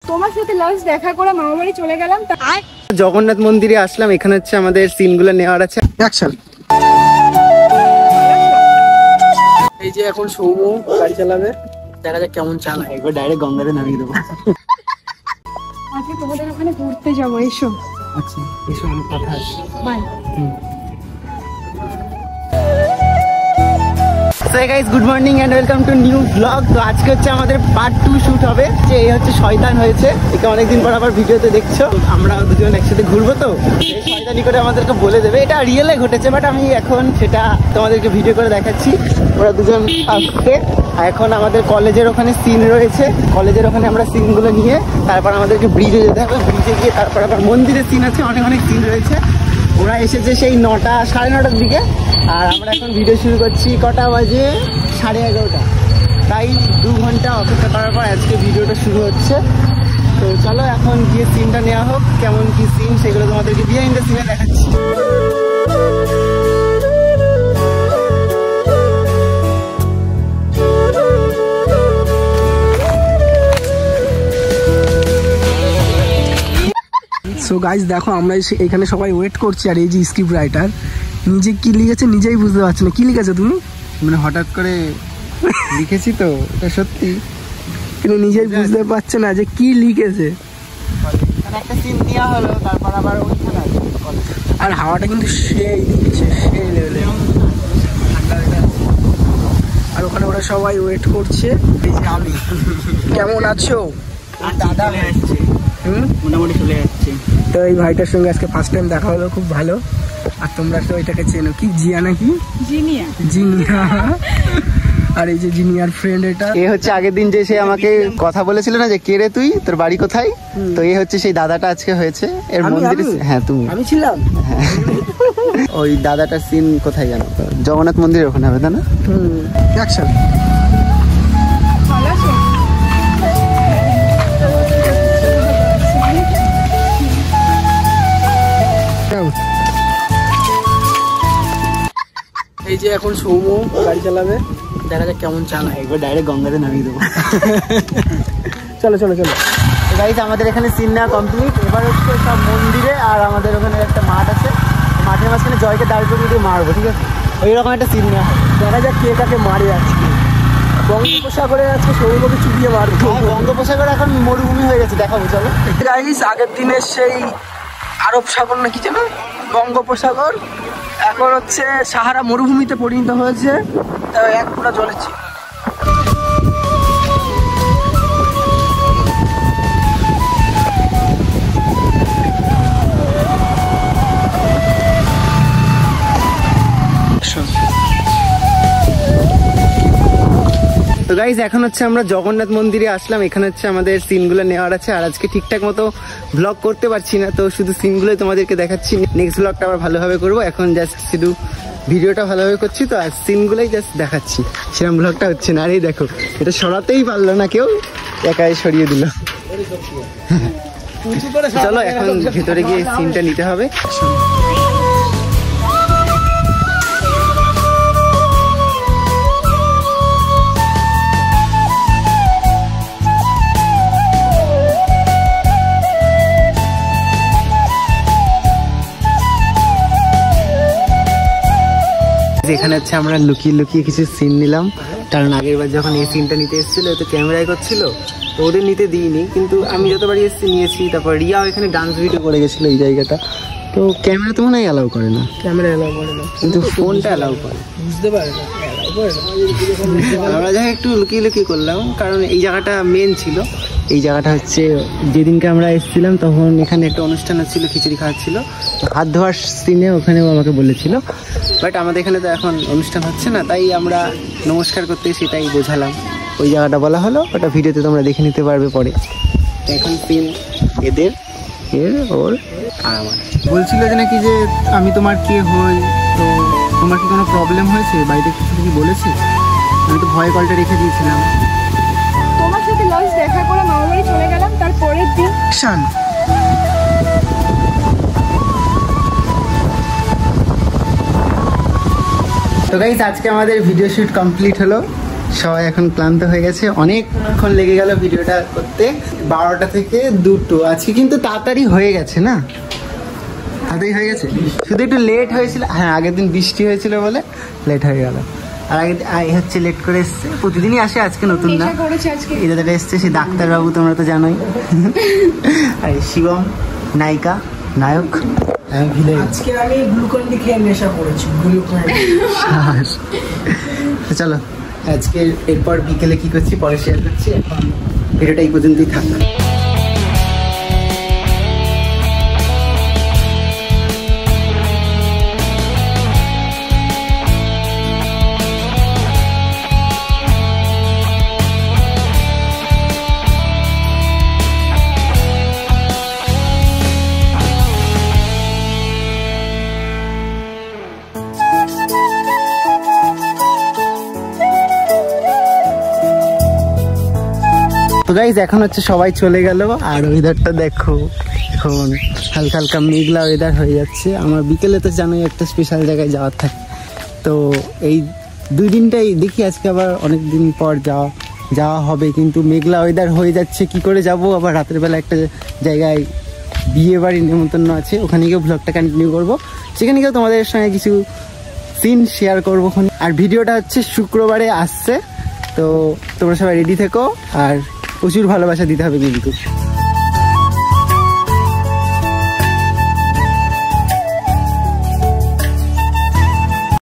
তোমার সাথে লাস্ট দেখা করে মামা বাড়ি চলে গেলাম। জগন্নাথ মন্দিরে আসলাম, এখানে হচ্ছে আমাদের সিনগুলো নেওয়ার আছে। অ্যাকশন। এই যে এখন সৌম্য গাড়ি চালাবে, দেখা যাক কেমন চালায়। একবার ডাইরেক্ট গঙ্গাতে নামিয়ে দেবো। আজকে তোমাদের ওখানে ঘুরতে যাবো, এসো। আচ্ছা এসো, আমার কথা আছে। By. So guys, good morning and welcome to new vlog. তো আজকে হচ্ছে আমাদের পার্ট 2 শুট হবে। যে এই হচ্ছে শয়তান হয়েছে, একে অনেকদিন পর আবার ভিডিওতে দেখছো। আমরা দুজন একসাথে ঘুরবো, তো এই শয়তানি করে আমাদেরকে বলে দেবে। এটা রিয়েলে ঘটেছে, বাট আমি এখন সেটা তোমাদেরকে ভিডিও করে দেখাচ্ছি। ওরা দুজন আসছে। এখন আমাদের কলেজের ওখানে সিন রয়েছে, কলেজের ওখানে আমরা সিনগুলো নিয়ে তারপর আমাদেরকে ব্রিজে যেতে হবে। ব্রিজে গিয়ে তারপর আবার মন্দিরের সিন আছে, অনেক অনেক সিন রয়েছে। ওরা এসেছে সেই 9টা সাড়ে 9টার দিকে, আর আমরা এখন ভিডিও শুরু করছি কটা বাজে, 11:30। তাই 2 ঘন্টা অপেক্ষা করার পর আজকে ভিডিওটা শুরু হচ্ছে। তো চলো এখন গিয়ে সিনটা নেওয়া হোক, কেমন কি সিন সেগুলো তোমাদেরকে বিহাইন্ড দ্য সিনে দেখাচ্ছি। সো গাইজ দেখো, আমরা এখানে সবাই ওয়েট করছি, আর এই যে স্ক্রিপ্ট রাইটার নিজে কি লিখেছে নিজেই বুঝতে পারছি না। কি লিখেছো তুমি? মানে হঠাৎ করে লিখেছি তো, এটা সত্যি কিন্তু নিজেই বুঝতে পারছে না যে কি লিখেছে। একটা সিন নেওয়া হলো, তারপর আবার ওইখানে আর হাওয়াটা কিন্তু সেই দিচ্ছে, সেই লেভেলে। আর ওখানে ওরা সবাই ওয়েট করছে। আমি কেমন আছো? দাদা আসছে, মোটামুটি চলে যাচ্ছে। তো এই ভাইটার সঙ্গে আজকে ফার্স্ট টাইম দেখা হলো, খুব ভালো। আর তোমরা তো এটাকে চেনো, কি জিয়া নাকি? জিনিয়া। জিনিয়া। আর এই যে জিনিয়ার ফ্রেন্ড, এটা এ হচ্ছে আগের দিন যে সে আমাকে কথা বলেছিল না যে কে রে তুই, তোর বাড়ি কোথায়। তো এ হচ্ছে সেই দাদাটা আজকে হয়েছে এর মন্দিরে। হ্যাঁ তুমি, আমি ছিলাম। ওই দাদাটার সিন কোথায় জানো? জগন্নাথ মন্দিরের ওখানে হবে, তাই না? অ্যাকশন। এই যে এখন সৌম্য গাড়ি চালাবে, দেখা যাক কেমন চালায়। একবার ডাইরেক্ট গঙ্গাতে নামিয়ে দেবো। চলো চলো চলো। গাইজ আমাদের এখানে সিন নেওয়া কমপ্লিট। এবার হচ্ছে সব মন্দিরে, আর আমাদের ওখানে একটা মাঠ আছে, মাঠের মাঝখানে জয়কে দাঁড় করিয়ে দিয়ে মারবো, ঠিক আছে? ওইরকম একটা সিন নেওয়া হবে। দেখা যাক কে কাকে মারে আজকে। বঙ্গোপসাগরে আজকে সৌরভকে চুপিয়ে মারবো। বঙ্গোপসাগর এখন মরুভূমি হয়ে গেছে, দেখাবো চলো। গাইস আগের দিনের সেই আরব সাগর না কি যেন, বঙ্গোপসাগর এখন হচ্ছে সাহারা মরুভূমিতে পরিণত হয়েছে। এক পুরা জলের ছিল। তো গাইজ এখন হচ্ছে আমরা জগন্নাথ মন্দিরে আসলাম, এখানে হচ্ছে আমাদের সিনগুলো নেওয়ার আছে। আর আজকে ঠিকঠাক মতো ব্লগ করতে পারছি না, তো শুধু সিনগুলোই তোমাদেরকে দেখাচ্ছি। নেক্সট ব্লগটা আবার ভালোভাবে করবো, এখন জাস্ট শুধু ভিডিওটা ভালোভাবে করছি, তো আর সিনগুলোই জাস্ট দেখাচ্ছি। সেরকম ব্লগটা হচ্ছে না। আর এই দেখো, এটা সরাতেই পারলো না কেউ, একাই সরিয়ে দিল। চলো এখন ভেতরে গিয়ে সিনটা নিতে হবে। এখানে হচ্ছে আমরা লুকিয়ে লুকিয়ে কিছু সিন নিলাম, কারণ আগের বার যখন এই সিনটা নিতে এসেছিল তো ক্যামেরায় করছিল, তো ওদের নিতে দিইনি, কিন্তু আমি যতবারই এসেছি নিয়েছি। তারপর রিয়াও এখানে ডান্স ভিডিও করে গেছিলো এই জায়গাটা, তো ক্যামেরা তো মনে হয় অ্যালাউ করে না, ক্যামেরা অ্যালাউ করে না, কিন্তু ফোনটা অ্যালাউ করে। বুঝতে পারে না, আমরা যাই একটু লুকিয়ে লুকিয়ে করলাম, কারণ এই জায়গাটা মেন ছিল। এই জায়গাটা হচ্ছে যেদিনকে আমরা এসেছিলাম তখন এখানে একটা অনুষ্ঠান হচ্ছিল, খিচুড়ি খাওয়াচ্ছিল, হাত ধোয়ার সিনে ওখানেও আমাকে বলেছিল। বাট আমাদের এখানে তো এখন অনুষ্ঠান হচ্ছে না, তাই আমরা নমস্কার করতে সেটাই বোঝালাম। ওই জায়গাটা বলা হলো, ওটা ভিডিওতে তোমরা দেখে নিতে পারবে পরে। এখন সিন এদের, এর, ওর আর আমার। বলছিল যে নাকি যে আমি তোমার কে হই, তো তোমার কি কোনো প্রবলেম হয়েছে, বাড়িতে কিছু কি বলেছে? আমি তো ভয় কলটা রেখে দিয়েছিলাম। তোমার সাথে লাস্ট দেখা করে মামা বাড়ি চলে গেলাম, তারপরের দিন। তো গাইস আজকে আমাদের ভিডিও শুট কমপ্লিট হলো। সবাই এখন ক্লান্ত হয়ে গেছে, অনেকক্ষণ লেগে গেল ভিডিওটা করতে, 12টা থেকে 2টো। আজকে কিন্তু তাড়াতাড়ি হয়ে গেছে না, তাড়াতাড়ি হয়ে গেছে, শুধু একটু লেট হয়েছিল। হ্যাঁ, আগের দিন বৃষ্টি হয়েছিল বলে লেট হয়ে গেল। আর আগে হচ্ছে লেট করে এসছে, প্রতিদিনই আসে, আজকে নতুন না। এই দাদাটা এসছে, সেই ডাক্তারবাবু, তোমরা তো জানোই। আর শিবম নায়িকা, নায়ক। আজকে আমি গ্লুকন ডি খেয়ে নেশা করেছি, গ্লুকন। চলো, আজকে এরপর বিকেলে কি করছি পরে শেয়ার করছি, এখন ভিডিওটা এই পর্যন্তই থাক। তো গাইজ এখন হচ্ছে সবাই চলে গেল, আর ওয়েদারটা দেখো, এখন হালকা হালকা মেঘলা ওয়েদার হয়ে যাচ্ছে। আমার বিকেলে তো জানোই একটা স্পেশাল জায়গায় যাওয়ার থাকে, তো এই 2 দিনটাই দেখি, আজকে আবার অনেক দিন পর যাওয়া হবে, কিন্তু মেঘলা ওয়েদার হয়ে যাচ্ছে, কি করে যাব? আবার রাতের বেলা একটা জায়গায় বিয়ে বাড়ির নেমন্তন্ন আছে, ওখানে গিয়ে ব্লগটা কন্টিনিউ করবো, সেখানে গিয়ে তোমাদের সঙ্গে কিছু সিন শেয়ার করবো। আর ভিডিওটা হচ্ছে শুক্রবারে আসছে, তো তোমরা সবাই রেডি থেকো, আর প্রচুর ভালোবাসা দিতে হবে কিন্তু।